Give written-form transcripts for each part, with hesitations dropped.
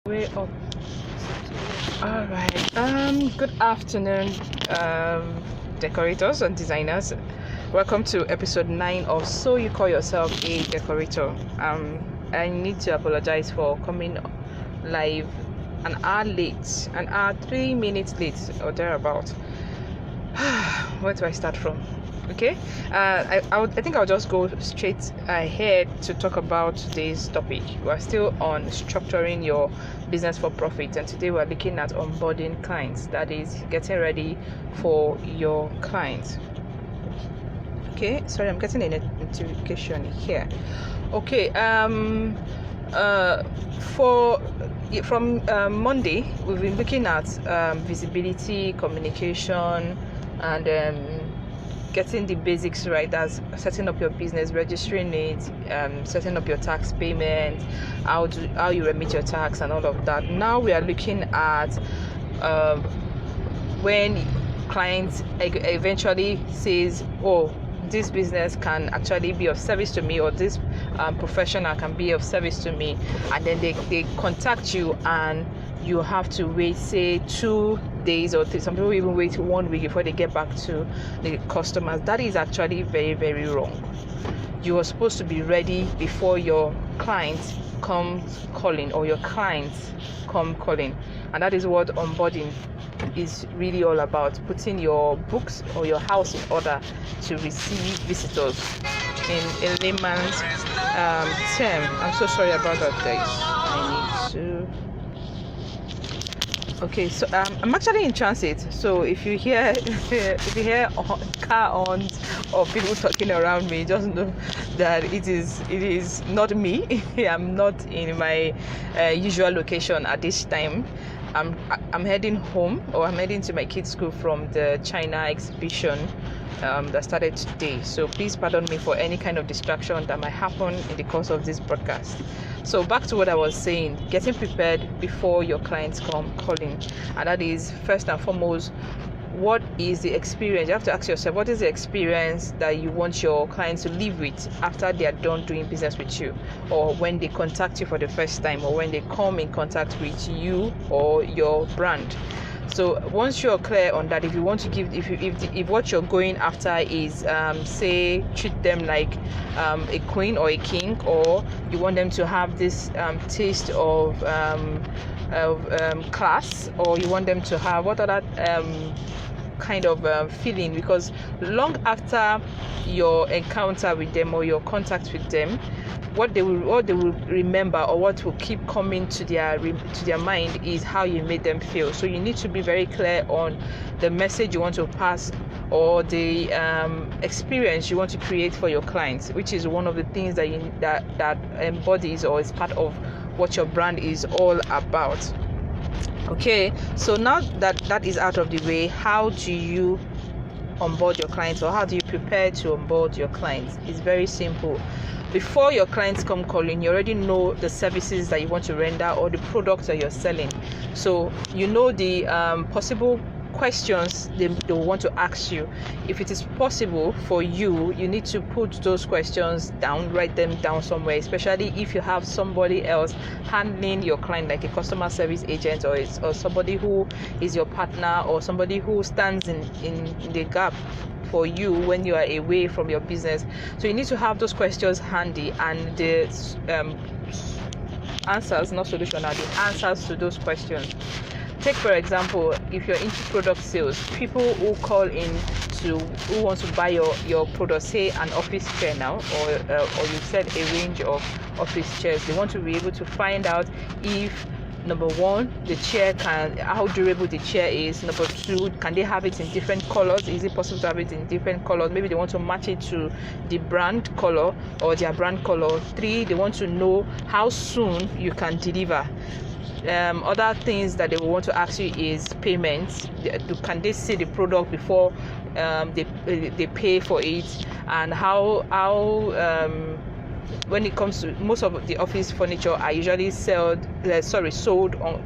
Way up. All right. Good afternoon, decorators and designers. Welcome to episode 9 of So You Call Yourself a Decorator. I need to apologize for coming live an hour late, 3 minutes late or thereabout. Where do I start from? Okay, I think I'll just go straight ahead to talk about today's topic. We're still on structuring your business for profit, and today we're looking at onboarding clients, that is getting ready for your clients. Okay, sorry, I'm getting a notification here. Okay, from Monday we've been looking at visibility, communication, and getting the basics right. That's setting up your business, registering it, setting up your tax payment, how you remit your tax, and all of that. Now we are looking at when clients eventually says, oh, this business can actually be of service to me, or this professional can be of service to me, and then they contact you and you have to wait, say, 2 days or some people even wait 1 week before they get back to the customers. That is actually very, very wrong. You are supposed to be ready before your clients come calling, or your clients come calling, and that is what onboarding is really all about: putting your books or your house in order to receive visitors. In layman's term, I'm so sorry about that, guys. I need to. Okay, so I'm actually in transit, so if you hear car horns or people talking around me, just know that it is not me. I'm not in my usual location at this time. I'm heading home, or I'm heading to my kids' school from the China exhibition that started today. So please pardon me for any kind of distraction that might happen in the course of this broadcast. So back to what I was saying, getting prepared before your clients come calling, and that is first and foremost, what is the experience? You have to ask yourself, what is the experience that you want your clients to live with after they are done doing business with you, or when they contact you for the first time, or when they come in contact with you or your brand. So once you're clear on that, if you want to give, if what you're going after is say treat them like a queen or a king, or you want them to have this taste of class, or you want them to have what other kind of feeling, because long after your encounter with them or your contact with them, what they will remember, or what will keep coming to their mind, is how you made them feel. So you need to be very clear on the message you want to pass, or the experience you want to create for your clients, which is one of the things that embodies, or is part of what your brand is all about. Okay, so now that is out of the way, how do you onboard your clients, or how do you prepare to onboard your clients? It's very simple. Before your clients come calling, you already know the services that you want to render, or the products that you're selling. So you know the possible questions they want to ask you. If it is possible for you, you need to put those questions down, write them down somewhere, especially if you have somebody else handling your client, like a customer service agent, or somebody who is your partner, or somebody who stands in the gap for you when you are away from your business. So you need to have those questions handy, and the answers, not solution, are the answers to those questions. Take, for example, if you're into product sales, people who call in who want to buy your product, say an office chair now, or you said a range of office chairs. They want to be able to find out if, number one, the chair how durable the chair is. Number two, can they have it in different colors? Is it possible to have it in different colors? Maybe they want to match it to the brand color or their brand color. 3, they want to know how soon you can deliver. Other things that they will want to ask you is payments. Can they see the product before they pay for it? And how when it comes to, most of the office furniture are usually sold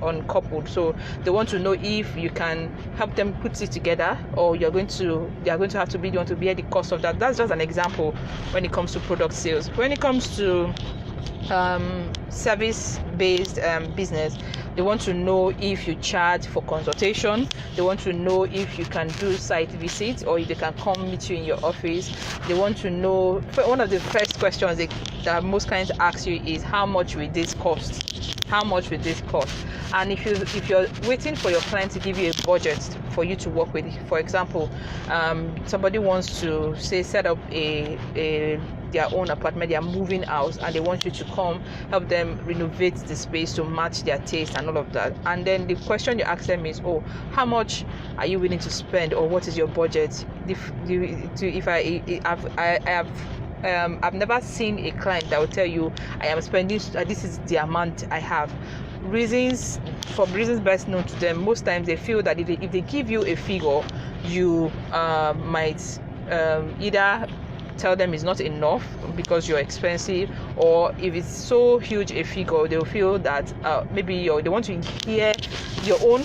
uncoupled, so they want to know if you can help them put it together, or they are going to have to bear the cost of that. That's just an example when it comes to product sales. When it comes to service-based business, they want to know if you charge for consultation. They want to know if you can do site visits or if they can come meet you in your office. They want to know, one of the first questions that most clients ask you is, how much will this cost? How much will this cost? And if you're waiting for your client to give you a budget for you to work with, for example, somebody wants to set up their own apartment, they are moving out, and they want you to come help them renovate the space to match their taste and all of that. And then the question you ask them is, how much are you willing to spend, or what is your budget? I've never seen a client that will tell you, I am spending, this is the amount I have. For reasons best known to them, most times they feel that if they give you a figure, you might either tell them it's not enough because you're expensive, or if it's so huge a figure, they'll feel that maybe they want to hear your own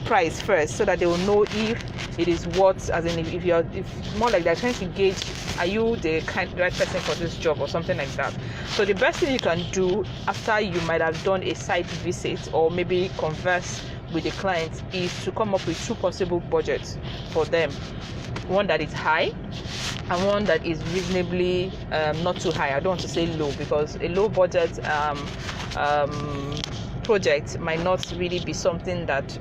price first, so that they will know if it is worth, as in if more like they're trying to gauge, are you the right person for this job or something like that. So the best thing you can do after you might have done a site visit or maybe converse with the client is to come up with two possible budgets for them. One that is high and one that is reasonably not too high. I don't want to say low, because a low budget project might not really be something that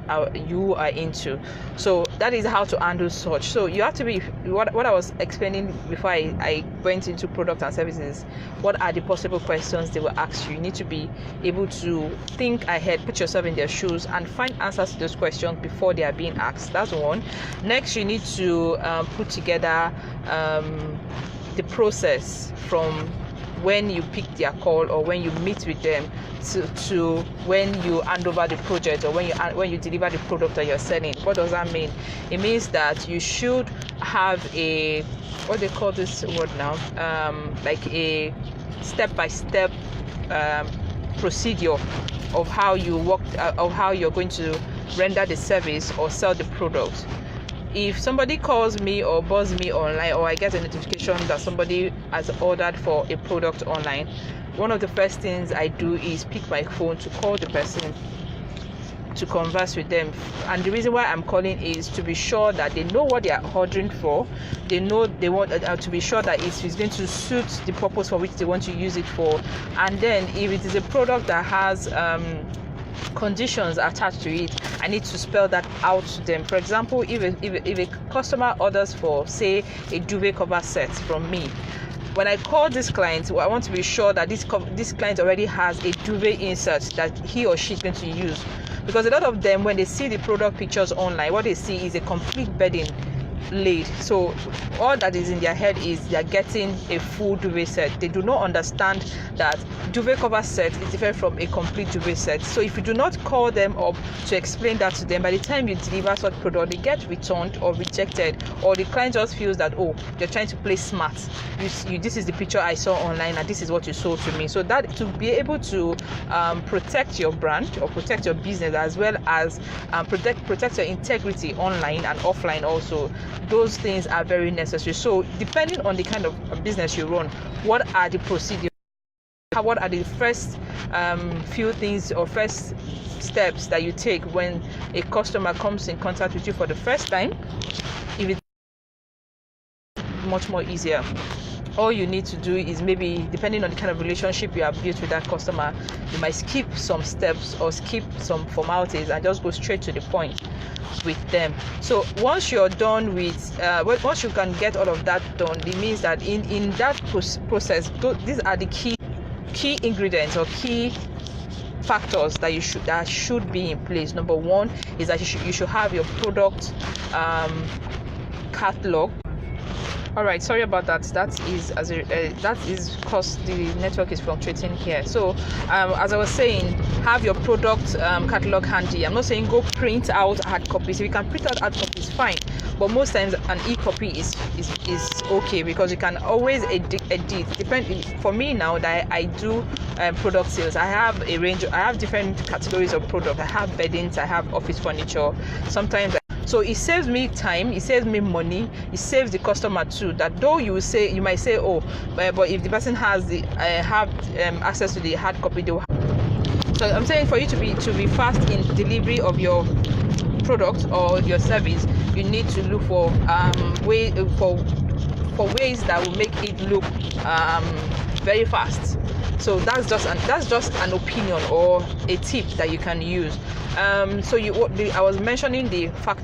you are into. So that is how to handle such. So you have to be, what I was explaining before I went into product and services, what are the possible questions they will ask you. You need to be able to think ahead, put yourself in their shoes, and find answers to those questions before they are being asked. That's one. Next, you need to put together the process from when you pick their call or when you meet with them to when you hand over the project or when you deliver the product that you're selling. What does that mean? It means that you should have a, what they call this word now, like a step-by-step procedure of how you work, of how you're going to render the service or sell the product. If somebody calls me or buzz me online, or I get a notification that somebody has ordered for a product online, one of the first things I do is pick my phone to call the person, to converse with them. And the reason why I'm calling is to be sure that they know what they are ordering for. They know they want to be sure that it's going to suit the purpose for which they want to use it for. And then if it is a product that has conditions attached to it, I need to spell that out to them. For example, if a customer orders for, say, a duvet cover set from me, when I call this client, I want to be sure that this client already has a duvet insert that he or she is going to use. Because a lot of them, when they see the product pictures online, what they see is a complete bedding laid. So all that is in their head is they are getting a full duvet set. They do not understand that duvet cover set is different from a complete duvet set. So if you do not call them up to explain that to them, by the time you deliver such product, they get returned or rejected, or the client just feels that, they're trying to play smart. This is the picture I saw online and this is what you sold to me. So that, to be able to protect your brand or protect your business, as well as protect your integrity online and offline also, those things are very necessary. So depending on the kind of business you run, what are the procedures, what are the first few things or first steps that you take when a customer comes in contact with you for the first time? If it's much more easier, all you need to do is, maybe depending on the kind of relationship you have built with that customer, you might skip some steps or skip some formalities and just go straight to the point with them. So once you're done with once you can get all of that done, it means that in that process, these are the key ingredients or key factors that should be in place. Number one is that you should have your product catalog. All right, sorry about that. That is because the network is fluctuating here. So as I was saying, have your product catalog handy. I'm not saying go print out hard copies. If you can print out hard copies, fine. But most times an e-copy is okay, because you can always edit. For me now that I do product sales, I have a range. I have different categories of product. I have beddings. I have office furniture. Sometimes So it saves me time, it saves me money, it saves the customer too. That though you might say, oh, but if the person has the access to the hard copy, they will have. So I'm saying for you to be fast in delivery of your product or your service, you need to look for ways that will make it look very fast. So that's just an opinion or a tip that you can use. I was mentioning the fact.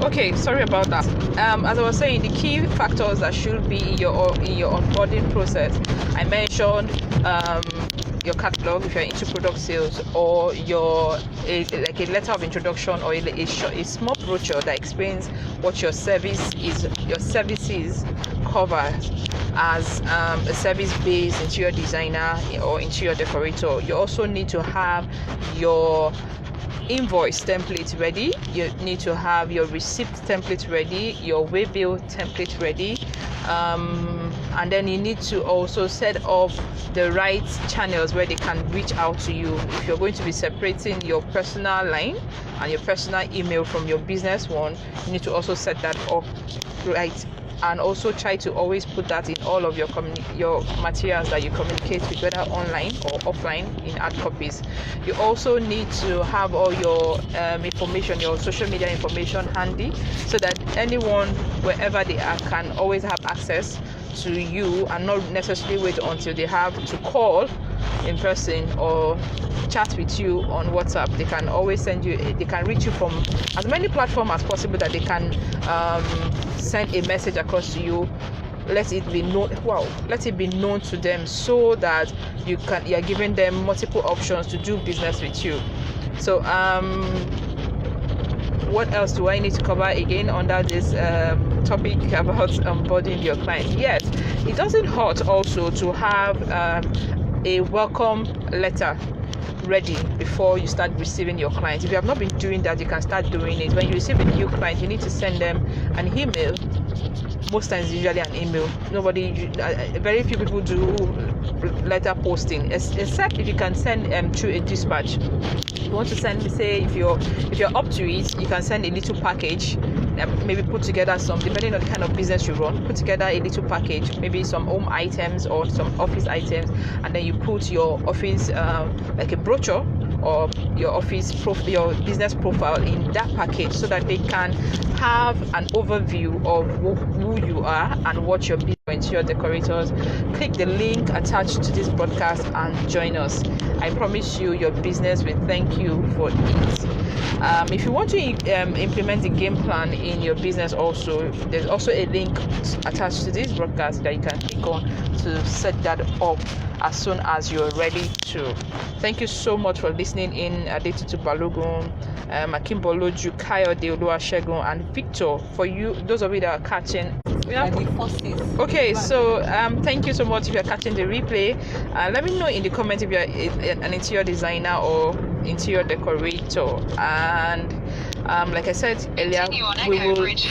Okay, sorry about that. As I was saying, the key factors that should be in your onboarding process, I mentioned your catalog if you're into product sales, or a letter of introduction, or a small brochure that explains what your services cover as a service-based interior designer or interior decorator. You also need to have your invoice template ready, you need to have your receipt template ready, your waybill template ready, and then you need to also set up the right channels where they can reach out to you. If you're going to be separating your personal line and your personal email from your business one, you need to also set that up right, and also try to always put that in all of your materials that you communicate with, whether online or offline, in hard copies. You also need to have all your information, your social media information handy, so that anyone, wherever they are, can always have access to you and not necessarily wait until they have to call in person or chat with you on WhatsApp. They can always they can reach you from as many platforms as possible, that they can send a message across to you. Let it be known to them, so that you are giving them multiple options to do business with you. So what else do I need to cover again under this topic about onboarding your client? Yes, it doesn't hurt also to have a welcome letter ready before you start receiving your clients. If you have not been doing that, you can start doing it. When you receive a new client, you need to send them an email. Most times, usually an email. Very few people do letter posting, except if you can send through a dispatch. If you want to send, say, if you're up to it, you can send a little package. Maybe put together some, depending on the kind of business you run, put together a little package, maybe some home items or some office items, and then you put your office like a brochure or your your business profile in that package, so that they can have an overview of who you are and what your business interior decorators. Click the link attached to this broadcast and join us. I promise you, your business will thank you for it. If you want to implement the game plan in your business, also there's also a link attached to this broadcast that you can click on to set that up as soon as you're ready to. Thank you so much for listening in. Adetutu Balogun, Akimboloju, Kayode Oluwasegun, and Victor. For you, those of you that are catching. Okay, so thank you so much if you're catching the replay. Let me know in the comments if you're an interior designer or interior decorator. And like I said earlier, we would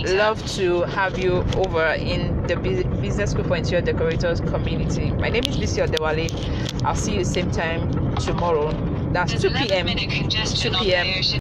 love to have you over in the Business School for Interior Decorators community. My name is Bisi Odewale. I'll see you same time tomorrow. That's 2 p.m.